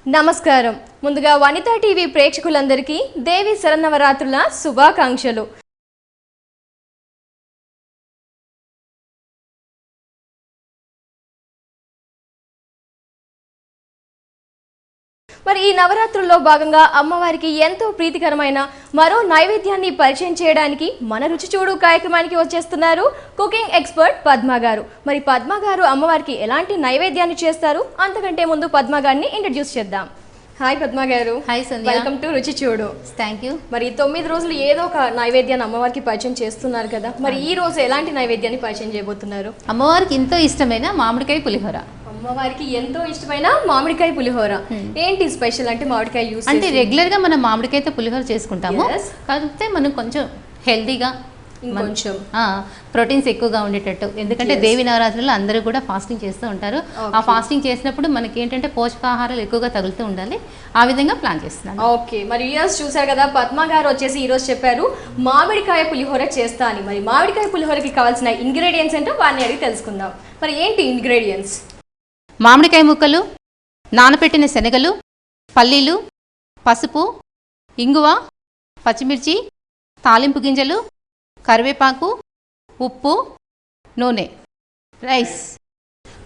నమస్కారం. ముందుగా వనితా టీవీ ప్రేక్షకులందరికీ దేవి శరన్నవరాత్రుల శుభాకాంక్షలు. మరి ఈ నవరాత్రుల్లో భాగంగా అమ్మవారికి ఎంతో ప్రీతికరమైన మరో నైవేద్యాన్ని పరిచయం చేయడానికి మన రుచి చూడు కార్యక్రమానికి వచ్చేస్తున్నారు కుకింగ్ ఎక్స్పర్ట్ పద్మ గారు. మరి పద్మ గారు అమ్మవారికి ఎలాంటి నైవేద్యాన్ని చేస్తారు? అంతకంటే ముందు పద్మ గారిని ఇంట్రడ్యూస్ చేద్దాం. హాయ్ పద్మ గారు. Hi Sandhya. వెల్కమ్ టు రుచి చూడు. Thank you. మరి 9 రోజులు ఏదో ఒక నైవేద్యాన్ని అమ్మవారికి పరిచయం చేస్తున్నారు కదా, మరి ఈ రోజు ఎలాంటి నైవేద్యాన్ని పరిచయం చేయబోతున్నారు? అమ్మవారికి ఎంతో ఇష్టమైన మామిడికాయ పులిహోర. అమ్మవారికి ఎంతో ఇష్టమైన మామిడికాయ పులిహోర. ఏంటి స్పెషల్ అంటే మామిడికాయ యూస్ అంటే రెగ్యులర్ గా మనం మామిడికాయతో పులిహోర చేసుకుంటాము, కాకపోతే మనం కొంచెం హెల్దీగా కొంచెం ప్రోటీన్స్ ఎక్కువగా ఉండేటట్టు, ఎందుకంటే దేవి నవరాత్రులు అందరూ కూడా ఫాస్టింగ్ చేస్తూ ఉంటారు. ఆ ఫాస్టింగ్ చేసినప్పుడు మనకి ఏంటంటే పోషకాహారాలు ఎక్కువగా తగులుతూ ఉండాలి, ఆ విధంగా ప్లాన్ చేస్తున్నాను. ఓకే, మరి వ్యూయర్స్ చూసారు కదా, పద్మ గారు వచ్చేసి ఈ రోజు చెప్పారు మామిడికాయ పులిహోర చేస్తా అని. మరి మామిడికాయ పులిహోరకి కావాల్సిన ఇంగ్రీడియంట్స్ ఏంటో వారిని అడిగి తెలుసుకుందాం. మరి ఏంటి ఇంగ్రీడియంట్స్? మామిడికాయ ముక్కలు, నానబెట్టిన శనగలు, పల్లీలు, పసుపు, ఇంగువ, పచ్చిమిర్చి, తాలింపు గింజలు, కరివేపాకు, ఉప్పు, నూనె, రైస్.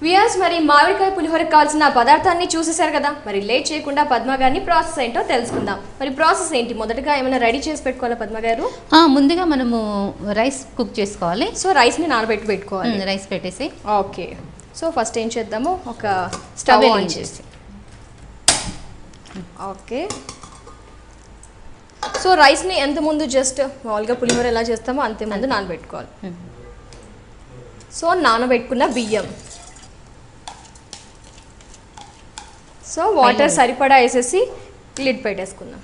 వ్యూయర్స్, మరి మామిడికాయ పులిహోరకి కావాల్సిన పదార్థాన్ని చూసేశారు కదా, మరి లేట్ చేయకుండా పద్మ గారిని ప్రాసెస్ ఏంటో తెలుసుకుందాం. మరి ప్రాసెస్ ఏంటి? మొదటగా ఏమైనా రెడీ చేసి పెట్టుకోవాలా పద్మ గారు? ముందుగా మనము రైస్ కుక్ చేసుకోవాలి. సో రైస్ని నానబెట్టి పెట్టుకోవాలి. రైస్ పెట్టేసి ఓకే. సో ఫస్ట్ ఏం చేద్దాము, ఒక స్టవ్ ఆన్ చేసి. ఓకే, సో రైస్ని ఎంత ముందు జస్ట్ మామూలుగా పులిహోర ఎలా చేస్తామో అంతే ముందు నానబెట్టుకోవాలి. సో నానబెట్టుకున్న బియ్యం, సో వాటర్ సరిపడా వేసేసి లిడ్ పెట్టేసుకుందాం.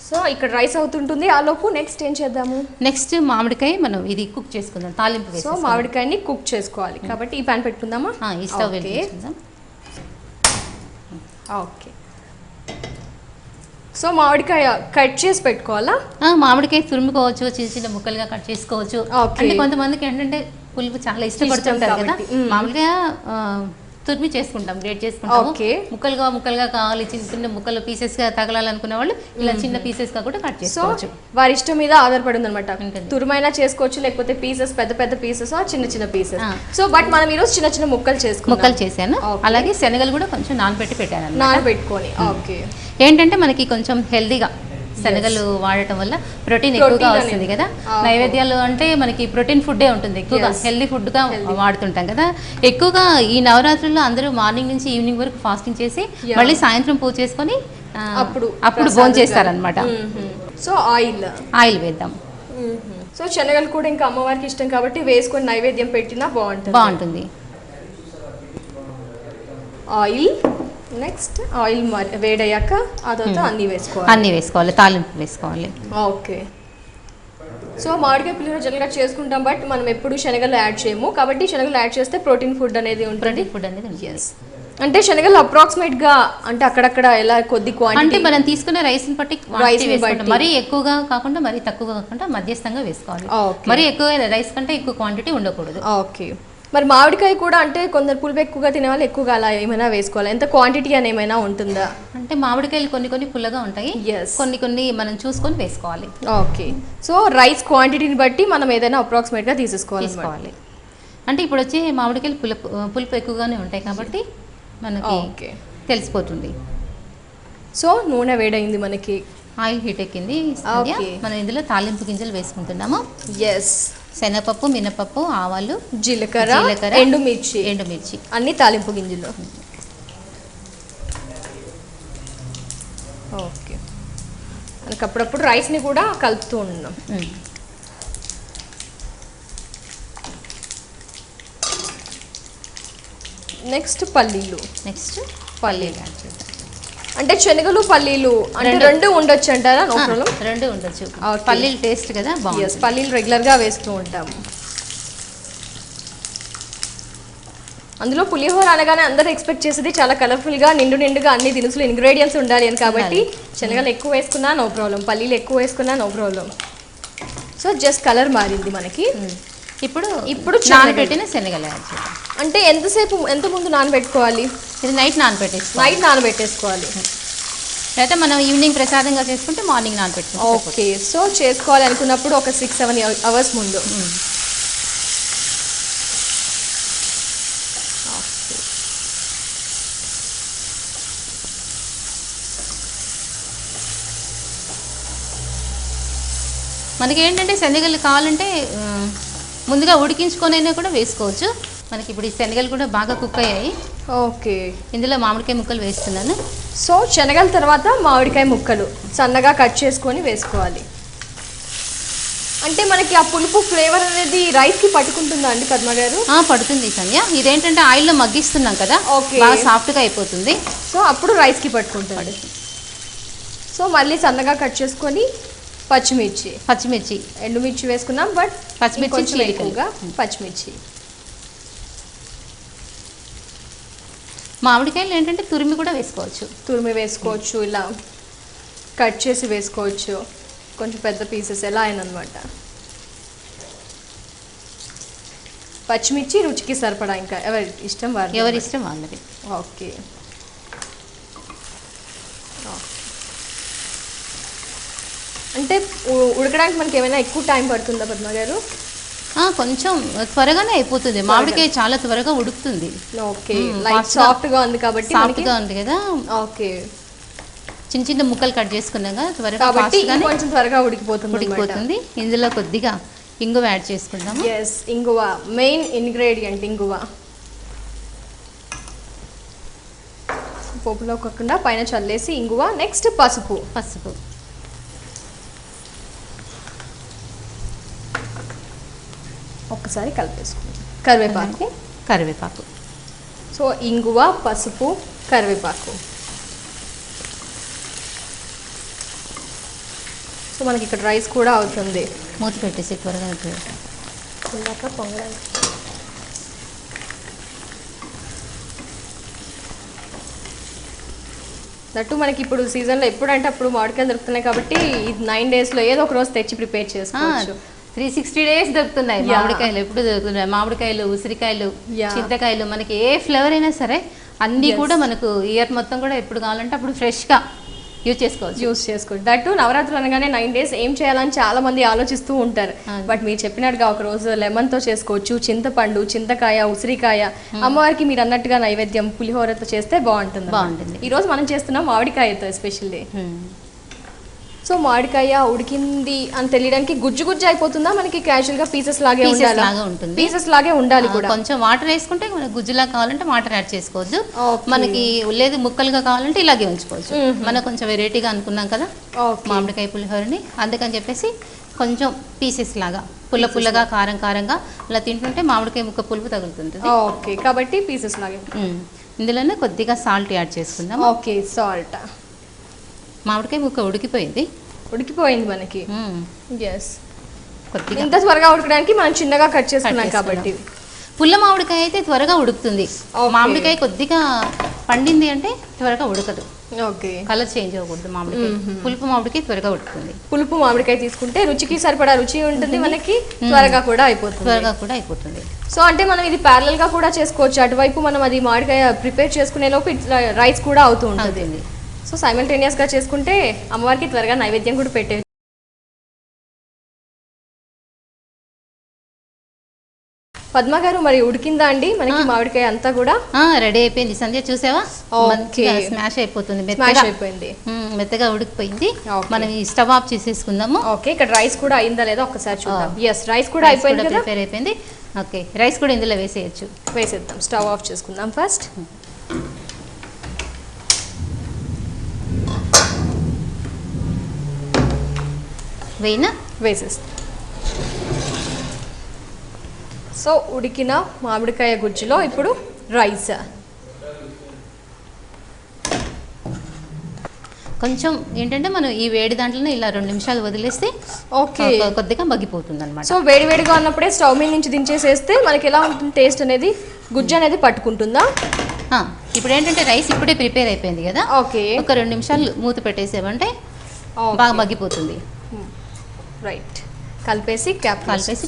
సో ఇక్కడ రైస్ అవుతుంటుంది, ఆ లోపు నెక్స్ట్ ఏం చేద్దాము? నెక్స్ట్ మామిడికాయ మనం ఇది కుక్ చేసుకుందాం, తాలింపు. సో మామిడికాయని కుక్ చేసుకోవాలి కాబట్టి ఈ ప్యాన్ పెట్టుకుందామా? ఈ స్టవ్ వెలిగించుకుందాం. ఓకే, సో మామిడికాయ కట్ చేసి పెట్టుకోవాలా? మామిడికాయ తురుముకోవచ్చు, చిన్న చిన్న ముక్కలుగా కట్ చేసుకోవచ్చు. అంటే కొంతమందికి ఏంటంటే పులుపు చాలా ఇష్టపడుతుంటారు కదా, మామిడికాయ తురిమి చేసుకుంటాం, గ్రేట్ చేసుకుంటాం. ముక్కలుగా కావాలి, చిన్న చిన్న ముక్కలు పీసెస్ గా తగలాలనుకునే వాళ్ళు ఇలా చిన్న పీసెస్ గా కూడా కట్ చేసుకోవచ్చు. వారి ఇష్టం మీద ఆధారపడి ఉందన్నమాట. తురుమైనా చేసుకోవచ్చు, లేకపోతే పీసెస్ పెద్ద పెద్ద పీసెస్, చిన్న చిన్న పీసెస్. సో బట్ మనం ఈరోజు చిన్న చిన్న ముక్కలు చేశాను. అలాగే శనగలు కూడా కొంచెం నానబెట్టి పెట్టాను, నానబెట్టుకొని. ఓకే, ఏంటంటే మనకి కొంచెం హెల్దీగా శనగలు వాడటం వల్ల ప్రోటీన్ ఎక్కువగా వస్తుంది కదా. నైవేద్యాలు అంటే మనకి ప్రోటీన్ ఫుడ్డే ఉంటుంది, ఎక్కువగా హెల్దీ ఫుడ్గా వాడుతుంటాం కదా. ఎక్కువగా ఈ నవరాత్రుల్లో అందరూ మార్నింగ్ నుంచి ఈవినింగ్ వరకు ఫాస్టింగ్ చేసి మళ్ళీ సాయంత్రం పూజ చేసుకొని అప్పుడు భోజనం చేస్తారనమాట. సో ఆయిల్ వేద్దాం. సో శనగలు కూడా ఇంకా అమ్మవారికి ఇష్టం కాబట్టి వేసుకొని నైవేద్యం పెట్టినా బాగుంటుంది. ఆయిల్, నెక్స్ట్ ఆయిల్ వేడయ్యాక అదంతా అన్నీ వేసుకోవాలి, తాలింపు వేసుకోవాలి. ఓకే, సో మామిడికాయ పులిహోర జనరల్గా చేసుకుంటాం, బట్ మనం ఎప్పుడు శనగలు యాడ్ చేయము కాబట్టి శనగలు యాడ్ చేస్తే ప్రోటీన్ ఫుడ్ అనేది ఉంటుంది. అంటే శనగలు అప్రాక్సిమేట్ గా అంటే అక్కడక్కడ ఎలా కొద్ది క్వాంటిటీ, అంటే మనం తీసుకునే రైస్ ని బట్టి మరీ ఎక్కువగా కాకుండా మరీ తక్కువగా కాకుండా మధ్యస్థంగా వేసుకోవాలి. మరీ ఎక్కువ రైస్ కంటే ఎక్కువ క్వాంటిటీ ఉండకూడదు. ఓకే, మరి మామిడికాయ కూడా అంటే కొందరు పులుపు ఎక్కువగా తినేవాళ్ళు ఎక్కువగా అలా ఏమైనా వేసుకోవాలి? ఎంత క్వాంటిటీ అని ఏమైనా ఉంటుందా? అంటే మామిడికాయలు కొన్ని పుల్లగా ఉంటాయి, కొన్ని మనం చూసుకొని వేసుకోవాలి. ఓకే, సో రైస్ క్వాంటిటీని బట్టి మనం ఏదైనా అప్రాక్సిమేట్గా తీసుకోవాలి. అంటే ఇప్పుడు వచ్చే మామిడికాయలు పులుపు ఎక్కువగానే ఉంటాయి కాబట్టి మనకి తెలిసిపోతుంది. సో నూనె వేడైంది, మనకి ఆయిల్ హీట్ ఎక్కింది. మనం ఇందులో తాలింపు గింజలు వేసుకుంటున్నాము. శనగపప్పు, మినపప్పు, ఆవాలు, జీలకర్ర, ఎండుమిర్చి అన్ని తాలింపు గింజలు. ఓకే, మనకి అప్పుడప్పుడు రైస్ని కూడా కలుపుతూ ఉన్నాం. నెక్స్ట్ పల్లీలు యాడ్ చేద్దాం. అంటే శనగలు పల్లీలు అంటే రెండు ఉండొచ్చు అంటారా? రెండు ఉండొచ్చు. పల్లీలు టేస్ట్ కదా, పల్లీలు రెగ్యులర్ గా వేస్తూ ఉంటాము. అందులో పులిహోర అనగానే అందరూ ఎక్స్పెక్ట్ చేసేది చాలా కలర్ఫుల్ గా నిండుగా అన్ని దినుసులు ఇంగ్రీడియంట్స్ ఉండాలి అని, కాబట్టి శనగలు ఎక్కువ వేసుకున్నా నో ప్రాబ్లం, పల్లీలు ఎక్కువ వేసుకున్నా no problem. So just colour మారింది మనకి. ఇప్పుడు నానబెట్టిన శనగలు యాడ్ చేద్దాం. అంటే ఎంత ముందు నానబెట్టుకోవాలి? ఇది నైట్ నానబెట్టేసుకోవాలి. నైట్ నానబెట్టేసుకోవాలి. అయితే మనం ఈవినింగ్ ప్రసాదంగా చేసుకుంటే మార్నింగ్ నానబెట్టుకోవాలి. ఓకే, సో చేసుకోవాలి అనుకున్నప్పుడు ఒక 6-7 అవర్స్ ముందు. మనకి ఏంటంటే శనగలు కావాలంటే ముందుగా ఉడికించుకొనైనా కూడా వేసుకోవచ్చు. మనకి ఇప్పుడు ఈ శనగలు కూడా బాగా కుక్ అయ్యాయి. ఓకే, ఇందులో మామిడికాయ ముక్కలు వేస్తున్నాను. సో శనగల తర్వాత మామిడికాయ ముక్కలు సన్నగా కట్ చేసుకొని వేసుకోవాలి. అంటే మనకి ఆ పులుపు ఫ్లేవర్ అనేది రైస్కి పట్టుకుంటుందా అండి పద్మ గారు? పడుతుంది సంధ్య. ఇదేంటంటే ఆయిల్లో మగ్గిస్తున్నాం కదా, బాగా సాఫ్ట్గా అయిపోతుంది. సో అప్పుడు రైస్కి పట్టుకుంటుంది. సో మళ్ళీ సన్నగా కట్ చేసుకొని పచ్చిమిర్చి ఎండుమిర్చి వేసుకున్నాం, బట్ పచ్చిమిర్చి కొంచెం ఎక్కువగా పచ్చిమిర్చి. మామిడికాయలు ఏంటంటే తురిమి కూడా వేసుకోవచ్చు, ఇలా కట్ చేసి వేసుకోవచ్చు, కొంచెం పెద్ద పీసెస్ ఎలా అయినా అనమాట. పచ్చిమిర్చి రుచికి సరిపడా, ఇంకా ఎవరి ఇష్టం వాళ్ళది. ఓకే, అంటే ఉడకడానికి మనకి ఏమైనా ఎక్కువ టైం పడుతుందా పద్మ గారు? కొంచెం త్వరగానే అయిపోతుంది. మామిడికాయ చాలా త్వరగా ఉడుకుతుంది. ఓకే, లైట్ సాఫ్ట్గా ఉంది కాబట్టి సాఫ్ట్గా ఉంది కదా. ఓకే, చిన్న చిన్న ముక్కలు కట్ చేసుకున్నాం కదా, త్వరగా కొంచెం త్వరగా ఉడికిపోతుంది. ఇందులో కొద్దిగా ఇంగువ యాడ్ చేసుకుందాం. ఎస్, ఇంగువ మెయిన్ ఇంగ్రీడియంట్. ఇంగువ పోపులో కాకుండా పైన చల్లేసి ఇంగువ. నెక్స్ట్ పసుపు ఒక్కసారి కలిపేసుకుందాం. కరివేపాకు. సో ఇంగువ, పసుపు, కరివేపాకు. సో మనకి ఇక్కడ రైస్ కూడా అవుతుంది. మూత పెట్టేసి త్వరగా పొంగడానికి. దట్టు మనకి ఇప్పుడు సీజన్లో ఎప్పుడంటే అప్పుడు మామిడికాయలు దొరుకుతున్నాయి కాబట్టి 9 daysలో ఏదో ఒక రోజు తెచ్చి ప్రిపేర్ చేసుకోవచ్చు. 360 days దొరుకుతున్నాయి మామిడికాయలు. ఎప్పుడు దొరుకుతున్నాయి మామిడికాయలు, ఉసిరికాయలు, చింతకాయలు, మనకి ఏ ఫ్లేవర్ అయినా సరే అన్నీ కూడా మనకు ఇయర్ మొత్తం కూడా ఎప్పుడు కావాలంటే అప్పుడు ఫ్రెష్గా యూజ్ చేసుకోవచ్చు. దట్టు నవరాత్రులు అనగానే 9 days ఏం చేయాలని చాలా మంది ఆలోచిస్తూ ఉంటారు. బట్ మీరు చెప్పినట్టుగా ఒక రోజు లెమన్తో చేసుకోవచ్చు, చింతపండు, చింతకాయ, ఉసిరికాయ, అమ్మవారికి మీరు అన్నట్టుగా నైవేద్యం పులిహోరతో చేస్తే బాగుంటుంది. ఈ రోజు మనం చేస్తున్నాం మామిడికాయతో ఎస్పెషల్లీ. సో మామిడికాయ ఉడికింది అని తెలియడానికి గుజ్జు అయిపోతుందా మనకి? క్యాజువల్ గా పీసెస్ లాగే ఉండాలి కూడా. కొంచెం వాటర్ వేసుకుంటే మనకి గుజ్జులా కావాలంటే వాటర్ యాడ్ చేసుకోవద్దు. మనకి లేదు ముక్కలుగా కావాలంటే ఇలాగే ఉంచుకోవచ్చు. మనం కొంచెం వెరైటీగా అనుకున్నాం కదా మామిడికాయ పులిహోరని, అందుకని చెప్పేసి కొంచెం పీసెస్ లాగా పుల్లగా కారంగా అలా తింటుంటే మామిడికాయ ముక్క పులుపు తగులుతుంది. ఓకే, కాబట్టి పీసెస్ లాగే. ఇందులోనే కొద్దిగా సాల్ట్ యాడ్ చేసుకుందాం. Okay, salt. మామిడికాయ ముక్క ఉడికిపోయింది మనకి. ఎస్, కొద్దిగా ఇంత త్వరగా ఉడకడానికి మనం చిన్నగా కట్ చేసుకున్నాం కాబట్టి. పుల్ల మామిడికాయ అయితే త్వరగా ఉడుకుతుంది. మామిడికాయ కొద్దిగా పండింది అంటే త్వరగా ఉడకదు. ఓకే, కలర్ చేంజ్ అవ్వకూడదు మామిడికాయ. పులుపు మామిడికాయ త్వరగా ఉడుకుతుంది. పులుపు మామిడికాయ తీసుకుంటే రుచికి సరిపడా రుచి ఉంటుంది మనకి, త్వరగా కూడా అయిపోతుంది. సో అంటే మనం ఇది ప్యారలల్ గా కూడా చేసుకోవచ్చు. అటువైపు మనం అది మామిడికాయ ప్రిపేర్ చేసుకునే లోపు ఇట్లా రైస్ కూడా అవుతూ ఉంటుంది. సో సైమల్టేనియస్గా చేసుకుంటే అమ్మవారికి త్వరగా నైవేద్యం కూడా పెట్టే. పద్మ గారు, మరి ఉడికిందా అండి మనకి మామిడికాయ అంతా కూడా? రెడీ అయిపోయింది సంధ్య, చూసావా? స్మాష్ అయిపోతుంది, మెత్తగా ఉడికిపోయింది. మనం ఈ స్టవ్ ఆఫ్ చేసేసుకుందాము. ఓకే, ఇక్కడ రైస్ కూడా అయిందా లేదా ఒక్కసారి చూద్దాం. ఎస్, రైస్ కూడా అయిపోయింది, ప్రిపేర్ అయిపోయింది. ఓకే, రైస్ కూడా ఇందులో వేసేద్దాం. స్టవ్ ఆఫ్ చేసుకుందాం ఫస్ట్. వేసేస్తాం. సో ఉడికిన మామిడికాయ గుజ్జులో ఇప్పుడు రైస్ కొంచెం ఏంటంటే మనం ఈ వేడి దాంట్లోనే ఇలా 2 నిమిషాలు వదిలేస్తే ఓకే కొద్దిగా మగ్గిపోతుంది అనమాట. సో వేడిగా ఉన్నప్పుడే స్టవ్ మీద నుంచి దించేసేస్తే మనకి ఎలా ఉంటుంది టేస్ట్ అనేది? గుజ్జు అనేది పట్టుకుంటుందా? ఇప్పుడు ఏంటంటే రైస్ ఇప్పుడే ప్రిపేర్ అయిపోయింది కదా, ఓకే, ఒక 2 నిమిషాలు మూత పెట్టేసామంటే బాగా మగ్గిపోతుంది. రైట్, కలిపేసి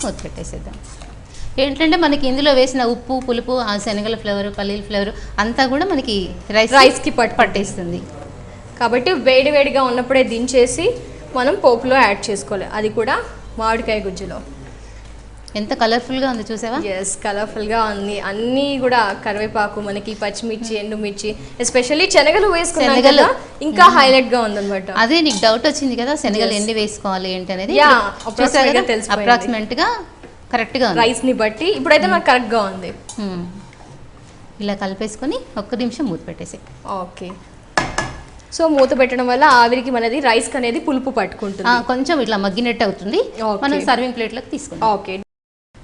మూత పెట్టేసేద్దాం. ఏంటంటే మనకి ఇందులో వేసిన ఉప్పు పులుపు ఆ శనగల ఫ్లేవర్ పల్లీల ఫ్లేవర్ అంతా కూడా మనకి రైస్కి పట్టేస్తుంది. కాబట్టి వేడివేడిగా ఉన్నప్పుడే దించేసి మనం పోపులో యాడ్ చేసుకోవాలి, అది కూడా మామిడికాయ గుజ్జులో. ఎంత కలర్ఫుల్గా ఉంది చూసావా? ఎస్, కలర్ఫుల్గా ఉంది. అన్నీ కూడా కరివేపాకు, మనకి పచ్చిమిర్చి, ఎండుమిర్చి, ఎస్పెషల్లీ శనగలు వేసుకున్నాం కదా, ఇంకా హైలైట్గా ఉందన్నమాట. అదే నీకు డౌట్ వచ్చింది కదా, శనగలు ఎన్ని వేసుకోవాలి ఏంటి అనేది. అప్రాక్సిమేట్గా కరెక్ట్గా రైస్ని బట్టి ఇప్పుడైతే నాకు కరెక్ట్గా ఉంది. ఇలా కలిపేసుకొని ఒక్క నిమిషం మూత పెట్టేసి. ఓకే, సో మూత పెట్టడం వల్ల ఆవిరికి మనది రైస్ అనేది పులుపు పట్టుకుంటుంది, కొంచెం ఇట్లా మగ్గినట్టు అవుతుంది. మనం సర్వింగ్ ప్లేట్లోకి తీసుకుంటాం. ఓకే,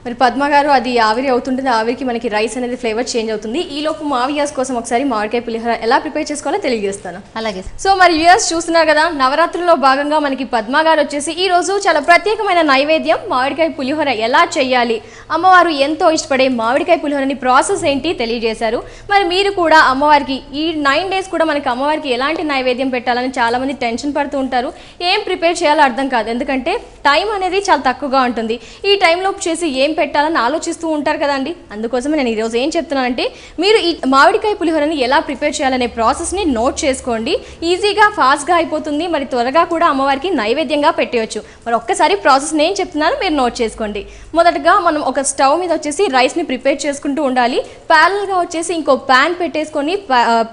మరి పద్మ గారు అది ఆవిరి అవుతుంటుంది, ఆవిరికి మనకి రైస్ అనేది ఫ్లేవర్ చేంజ్ అవుతుంది. ఈ లోపు మా వ్యూయర్స్ కోసం ఒకసారి మామిడికాయ పులిహోర ఎలా ప్రిపేర్ చేసుకోవాలో తెలియజేస్తాను. అలాగే. సో మరి వ్యూయర్స్ చూస్తున్నారు కదా, నవరాత్రుల్లో భాగంగా మనకి పద్మ గారు వచ్చేసి ఈ రోజు చాలా ప్రత్యేకమైన నైవేద్యం మామిడికాయ పులిహోర ఎలా చేయాలి, అమ్మవారు ఎంతో ఇష్టపడే మామిడికాయ పులిహోరని ప్రాసెస్ ఏంటి తెలియజేశారు. మరి మీరు కూడా అమ్మవారికి ఈ 9 days కూడా మనకి అమ్మవారికి ఎలాంటి నైవేద్యం పెట్టాలని చాలా మంది టెన్షన్ పడుతూ ఉంటారు. ఏం ప్రిపేర్ చేయాలో అర్థం కాదు, ఎందుకంటే టైం అనేది చాలా తక్కువగా ఉంటుంది. ఈ టైంలో చేసి ఏం పెట్టాలని ఆలోచిస్తూ ఉంటారు కదండి. అందుకోసమే నేను ఈరోజు ఏం చెప్తున్నానంటే, మీరు ఈ మామిడికాయ పులిహోరని ఎలా ప్రిపేర్ చేయాలనే ప్రాసెస్ని నోట్ చేసుకోండి. ఈజీగా ఫాస్ట్గా అయిపోతుంది, మరి త్వరగా కూడా అమ్మవారికి నైవేద్యంగా పెట్టేయచ్చు. మరి ఒక్కసారి ప్రాసెస్ నేను చెప్తున్నాను, మీరు నోట్ చేసుకోండి. మొదటగా మనం ఒక స్టవ్ మీద వచ్చేసి రైస్ని ప్రిపేర్ చేసుకుంటూ ఉండాలి. ప్యారల్గా వచ్చేసి ఇంకో ప్యాన్ పెట్టేసుకొని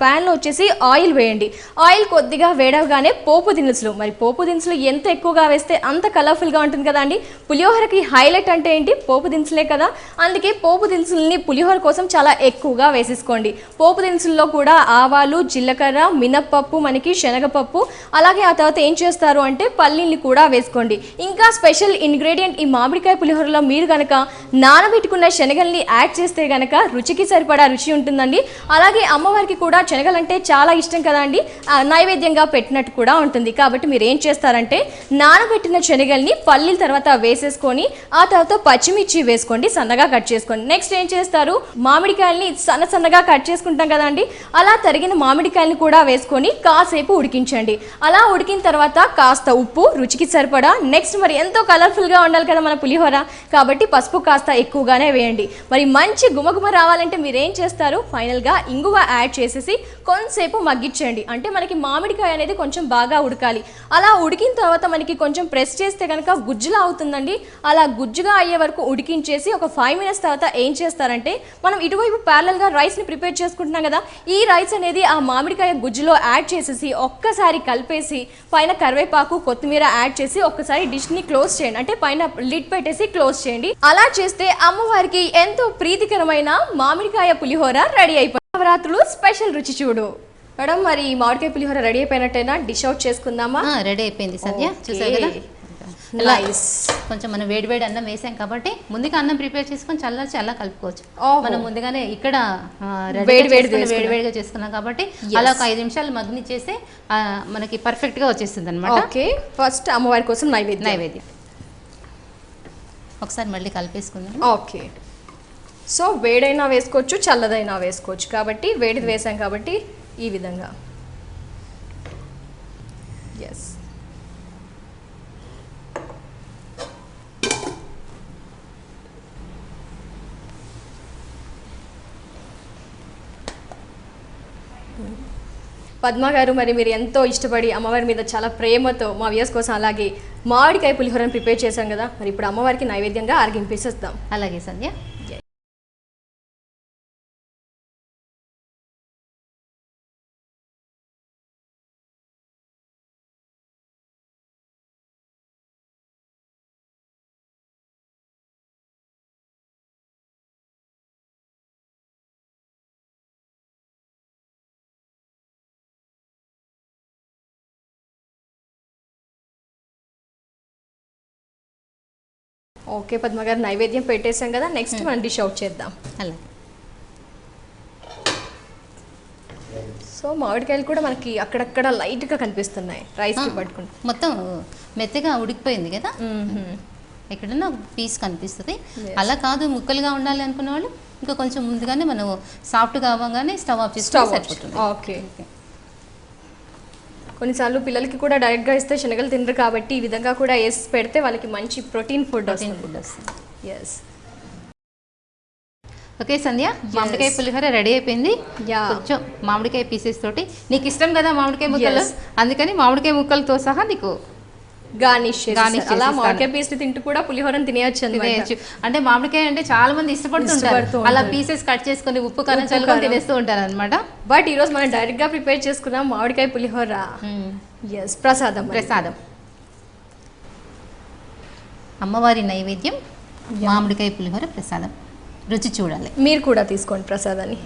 ప్యాన్లో వచ్చేసి ఆయిల్ వేయండి. ఆయిల్ కొద్దిగా వేడవగానే పోపు దినుసులు, మరి పోపు దినుసులు ఎంత ఎక్కువగా వేస్తే అంత కలర్ఫుల్గా ఉంటుంది కదండి. పులిహోరకి హైలైట్ అంటే ఏంటి? పోపు దినుసులే కదా. అందుకే పోపు దినుసులని పులిహోర కోసం చాలా ఎక్కువగా వేసేసుకోండి. పోపు దినుసుల్లో కూడా ఆవాలు, జీలకర్ర, మినప్పప్పు, మనకి శనగపప్పు, అలాగే ఆ తర్వాత ఏం చేస్తారు అంటే పల్లీని కూడా వేసుకోండి. ఇంకా స్పెషల్ ఇంగ్రీడియంట్ ఈ మామిడికాయ పులిహోరలో మీరు కనుక నానబెట్టుకున్న శనగల్ని యాడ్ చేస్తే కనుక రుచికి సరిపడా రుచి ఉంటుందండి. అలాగే అమ్మవారికి కూడా శనగలు అంటే చాలా ఇష్టం కదండి, నైవేద్యంగా పెట్టినట్టు కూడా ఉంటుంది. కాబట్టి మీరు ఏం చేస్తారంటే నానబెట్టిన శనగల్ని పల్లీల తర్వాత వేసేసుకొని ఆ తర్వాత పచ్చిమిర్చి వేసుకోండి, సన్నగా కట్ చేసుకోండి. నెక్స్ట్ ఏం చేస్తారు, మామిడికాయల్ని సన్నగా కట్ చేసుకుంటాం కదండి, అలా తరిగిన మామిడికాయల్ని కూడా వేసుకొని కాసేపు ఉడికించండి. అలా ఉడికిన తర్వాత కాస్త ఉప్పు రుచికి సరిపడా. నెక్స్ట్ మరి ఎంతో కలర్ఫుల్గా ఉండాలి కదా మన పులిహోర, కాబట్టి పసుపు కాస్త ఎక్కువగానే వేయండి. మరి మంచి గుమగుమ రావాలంటే మీరు ఏం చేస్తారు, ఫైనల్గా ఇంగువ యాడ్ చేసేసి కొంతసేపు మగ్గించండి. అంటే మనకి మామిడికాయ అనేది కొంచెం బాగా ఉడకాలి. అలా ఉడికిన తర్వాత మనకి కొంచెం ప్రెస్ చేస్తే కనుక గుజ్జులా అవుతుందండి. అలా గుజ్జుగా అయ్యే వరకు ఉడికించేసి ఒక 5 minutes తర్వాత ఏం చేస్తారంటే, మనం ఇటువైపు ప్యారలల్గా రైస్ని ప్రిపేర్ చేసుకుంటున్నాం కదా, ఈ రైస్ అనేది ఆ మామిడికాయ గుజ్జులో యాడ్ చేసేసి ఒక్కసారి కలిపేసి పైన కరివేపాకు, కొత్తిమీర యాడ్ చేసి ఒక్కసారి డిష్ని క్లోజ్ చేయండి. అంటే పైన లిడ్ పెట్టేసి క్లోజ్ చేయండి. అలా చేస్తే అమ్మవారికి ఎంతో ప్రీతికరమైన మామిడికాయ పులిహోర రెడీ అయిపోయింది. నవరాత్రులు స్పెషల్ రుచి చూడు. మేడం, మరి మామిడికాయ పులిహోర రెడీ అయిపోయినట్టేనా? డిష్ అవుట్ చేసుకుందామా? రెడీ అయిపోయింది సంధ్య, చూసావు కదా. నైస్. కొంచెం మనం వేడివేడి అన్నం వేసాం కాబట్టి ముందుగా అన్నం ప్రిపేర్ చేసుకొని చల్లా కలుపుకోవచ్చు. మనం ముందుగానే ఇక్కడ వేడివేడిగా చేసుకున్నాం కాబట్టి అలా ఒక 5 నిమిషాలు మగ్గినిచ్చేస్తే మనకి పర్ఫెక్ట్ గా వచ్చేస్తుంది అనమాట. ఓకే, ఫస్ట్ అమ్మవారి కోసం నైవేద్యం ఒకసారి మళ్ళీ కలిపేసుకుందాం. ఓకే, సో వేడైనా వేసుకోవచ్చు, చల్లదైనా వేసుకోవచ్చు. కాబట్టి వేడిది వేసాం కాబట్టి ఈ విధంగా. ఎస్, పద్మ గారు, మరి మీరు ఎంతో ఇష్టపడి అమ్మవారి మీద చాలా ప్రేమతో మా వ్యూయర్స్ కోసం అలాగే మామిడికాయ పులిహోరని ప్రిపేర్ చేశాం కదా, మరి ఇప్పుడు అమ్మవారికి నైవేద్యంగా ఆరగింపేసేద్దాం. అలాగే సంధ్య. ఓకే పద్మ గారు, నైవేద్యం పెట్టేసాం కదా, నెక్స్ట్ మనం డిష్ అవుట్ చేద్దాం. అలాగే. సో మామిడికాయలు కూడా మనకి అక్కడక్కడ లైట్గా కనిపిస్తున్నాయి రైస్కి పట్టుకుంటే. మొత్తం మెత్తగా ఉడికిపోయింది కదా, ఎక్కడన్నా పీస్ కనిపిస్తుంది. అలా కాదు, ముక్కలుగా ఉండాలి అనుకున్న వాళ్ళు ఇంకా కొంచెం ముందుగానే మనం సాఫ్ట్గా అవ్వగానే స్టవ్ ఆఫ్ చేస్తే సరిపోతుంది. ఓకే, కొన్నిసార్లు పిల్లలకి కూడా డైరెక్ట్గా ఇస్తే శనగలు తినరు కాబట్టి ఈ విధంగా కూడా వేసి పెడితే వాళ్ళకి మంచి ప్రోటీన్ ఫుడ్ వస్తుంది. ఎస్. ఓకే సంధ్య, మామిడికాయ పులిహోర రెడీ అయిపోయింది. కొంచెం మామిడికాయ పీసెస్ తోటి, నీకు ఇష్టం కదా మామిడికాయ ముక్కలు, అందుకని మామిడికాయ ముక్కలతో సహా నీకు గార్నిష్ అలా మామిడికాయ పీస్ తింటూ కూడా పులిహోరని తినేయచ్చు. అంటే మామిడికాయ అంటే చాలా మంది ఇష్టపడుతుంటారు, అలా పీసెస్ కట్ చేసుకుని ఉప్పు కారం చల్లుకొని తినేస్తూ ఉంటారు అనమాట. బట్ ఈ రోజు మనం డైరెక్ట్ గా ప్రిపేర్ చేసుకున్నాం మామిడికాయ పులిహోర. ప్రసాదం అమ్మవారి నైవేద్యం మామిడికాయ పులిహోర ప్రసాదం. రుచి చూడాలి, మీరు కూడా తీసుకోండి ప్రసాదాన్ని.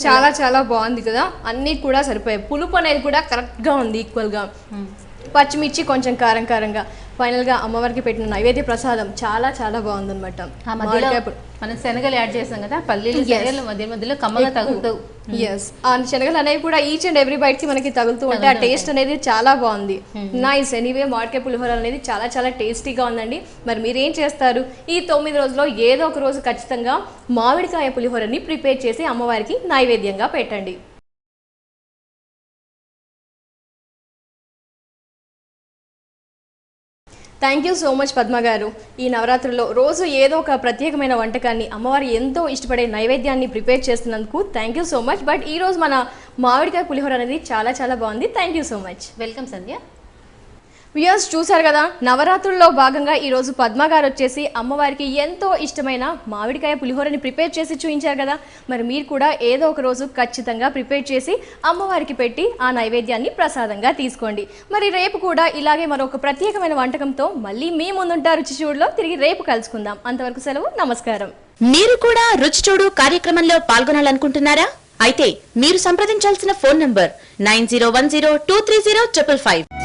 చాలా చాలా బాగుంది కదా, అన్నీ కూడా సరిపోయాయి. పులుపు అనేది కూడా కరెక్ట్గా ఉంది, ఈక్వల్గా. పచ్చిమిర్చి కొంచెం కారం కారంగా. ఫైనల్గా అమ్మవారికి పెట్టిన నైవేద్య ప్రసాదం చాలా చాలా బాగుందన్నమాట. మనం శనగలు యాడ్ చేసాం కదా, పల్లీలు శనగలు మధ్య మధ్యలో కమ్మగా తగులుతావు. ఆ శనగలు అనేవి కూడా ఈచ్ అండ్ ఎవ్రీ బైట్ కి మనకి తగులుతూ ఉంటే ఆ టేస్ట్ అనేది చాలా బాగుంది. నైస్. ఎనీవే మామిడికాయ పులిహోర అనేది చాలా చాలా టేస్టీగా ఉందండి. మరి మీరు ఏం చేస్తారు? ఈ 9 రోజుల్లో ఏదో ఒక రోజు ఖచ్చితంగా మామిడికాయ పులిహోరని ప్రిపేర్ చేసి అమ్మవారికి నైవేద్యంగా పెట్టండి. Thank you so much Padma గారు. ఈ నవరాత్రుల్లో రోజు ఏదో ఒక ప్రత్యేకమైన వంటకాన్ని, అమ్మవారు ఎంతో ఇష్టపడే నైవేద్యాన్ని ప్రిపేర్ చేస్తున్నందుకు thank you so much. But ఈ రోజు మన మామిడికాయ పులిహోర అనేది చాలా చాలా బాగుంది. Thank you so much. Welcome Sandhya. Viewers చూసారు కదా, నవరాత్రుల్లో భాగంగా ఈరోజు పద్మ గారు వచ్చేసి అమ్మవారికి ఎంతో ఇష్టమైన మామిడికాయ పులిహోరని ప్రిపేర్ చేసి చూపించారు కదా. మరి మీరు కూడా ఏదో ఒక రోజు ఖచ్చితంగా ప్రిపేర్ చేసి అమ్మవారికి పెట్టి ఆ నైవేద్యాన్ని ప్రసాదంగా తీసుకోండి. మరి రేపు కూడా ఇలాగే మరొక ప్రత్యేకమైన వంటకంతో మళ్ళీ మీ ముందుంటారు రుచి చూడులో. తిరిగి రేపు కలుసుకుందాం. అంతవరకు సెలవు, నమస్కారం. మీరు కూడా రుచి చూడు కార్యక్రమంలో పాల్గొనాలనుకుంటున్నారా? అయితే మీరు సంప్రదించాల్సిన ఫోన్ నంబర్ 9010230555.